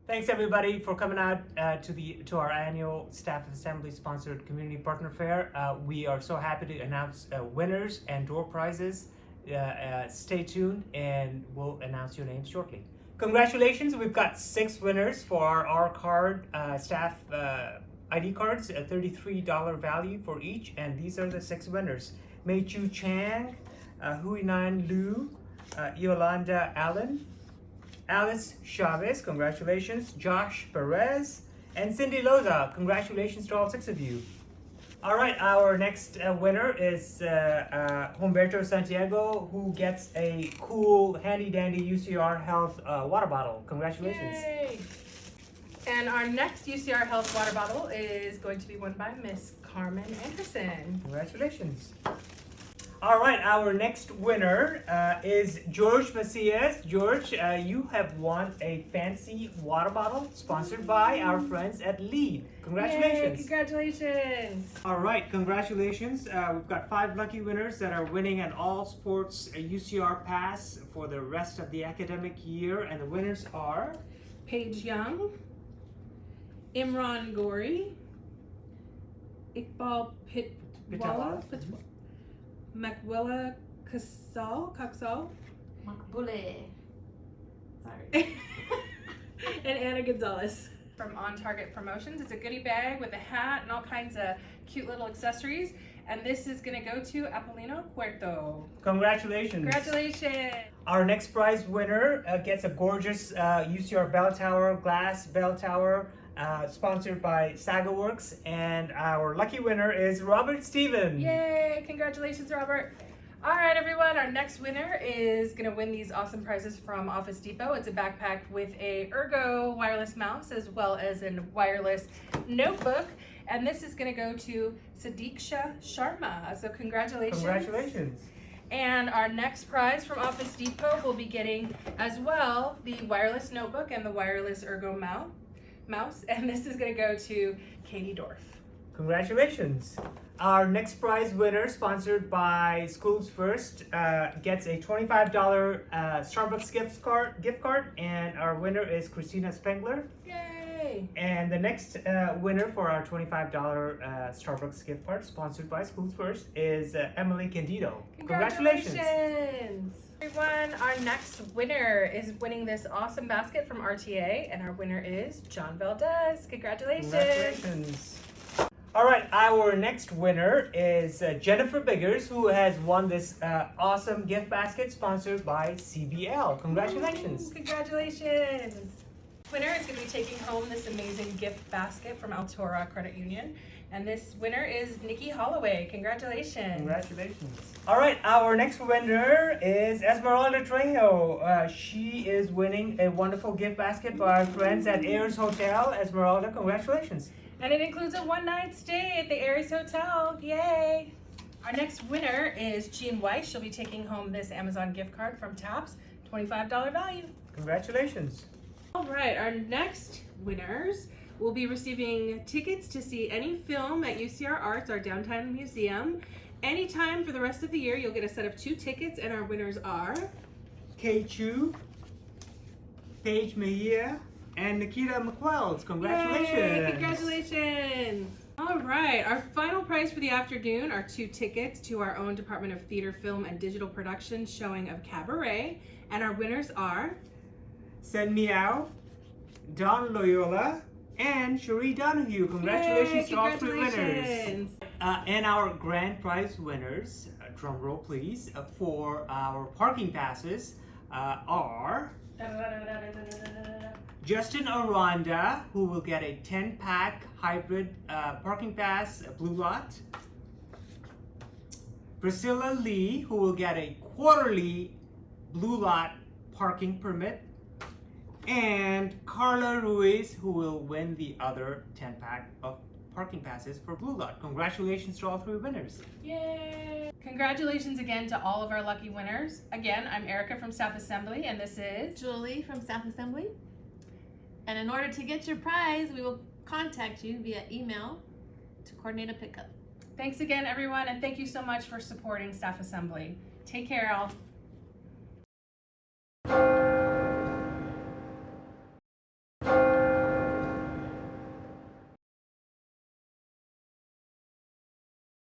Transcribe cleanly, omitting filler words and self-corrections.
Thanks everybody for coming out to our annual Staff Assembly sponsored Community Partner Fair. We are so happy to announce winners and door prizes. Stay tuned and we'll announce your names shortly. Congratulations, we've got 6 winners for our card staff ID cards, a $33 value for each, and these are the 6 winners. Mei Chu Chang, Huinan Liu, Yolanda Allen, Alice Chavez, congratulations, Josh Perez, and Cindy Loza. Congratulations to all 6 of you. All right, our next winner is Humberto Santiago, who gets a cool, handy-dandy UCR Health water bottle. Congratulations. Yay! And our next UCR Health water bottle is going to be won by Miss Carmen Anderson. Congratulations. All right, our next winner is George Macias. George, you have won a fancy water bottle sponsored by our friends at Lead. Congratulations. Yay, congratulations. All right, congratulations. We've got 5 lucky winners that are winning an all sports UCR pass for the rest of the academic year. And the winners are Paige Young, Imran Gori, Iqbal Pitwala, Makwela Kaksal, Makbule. Sorry. And Anna Gonzalez. From On Target Promotions. It's a goodie bag with a hat and all kinds of cute little accessories. And this is going to go to Apolino Puerto. congratulations. Congratulations. Our next prize winner gets a gorgeous UCR bell tower, glass bell tower, sponsored by SagaWorks, and our lucky winner is Robert Steven. Yay! Congratulations, Robert. All right, everyone. Our next winner is going to win these awesome prizes from Office Depot. It's a backpack with a Ergo wireless mouse as well as a wireless notebook. And this is going to go to Sadiksha Sharma. So congratulations. Congratulations. And our next prize from Office Depot will be getting as well the wireless notebook and the wireless Ergo mouse. And this is going to go to Katie Dorff. Congratulations. Our next prize winner, sponsored by Schools First, gets a $25 Starbucks gift card, and our winner is Christina Spengler. Yay! And the next winner for our $25 Starbucks gift card, sponsored by Schools First, is Emily Candido. Congratulations! Everyone, our next winner is winning this awesome basket from RTA, and our winner is John Valdez. Congratulations! Congratulations. All right, our next winner is Jennifer Biggers, who has won this awesome gift basket sponsored by CBL. Congratulations. Ooh, congratulations. Winner is going to be taking home this amazing gift basket from Altora Credit Union. And this winner is Nikki Holloway. Congratulations. Congratulations. All right, our next winner is Esmeralda Trejo. She is winning a wonderful gift basket by our friends at Ayers Hotel. Esmeralda, congratulations. And it includes a one-night stay at the Aries Hotel. Yay! Our next winner is Jean Weiss. She'll be taking home this Amazon gift card from Taps, $25 value. Congratulations. All right, our next winners will be receiving tickets to see any film at UCR Arts, our downtown museum. Anytime for the rest of the year, you'll get a set of 2 tickets, and our winners are Kay Chu, Paige Mejia, and Nikita McQuells. Congratulations. Yay, congratulations. All right, our final prize for the afternoon are 2 tickets to our own Department of Theater, Film, and Digital Production showing of Cabaret. And our winners are Sen Miao, Don Loyola, and Cherie Donahue. Congratulations Yay, to all 3 winners. congratulations. And our grand prize winners, drum roll please, for our parking passes are Justin Aranda, who will get a 10-pack hybrid parking pass, Blue Lot. Priscilla Lee, who will get a quarterly Blue Lot parking permit. And Carla Ruiz, who will win the other 10-pack of parking passes for Blue Lot. Congratulations to all 3 winners. Yay! Congratulations again to all of our lucky winners. Again, I'm Erica from Staff Assembly, and this is Julie from Staff Assembly. And in order to get your prize, we will contact you via email to coordinate a pickup. Thanks again, everyone, and thank you so much for supporting Staff Assembly. Take care, all.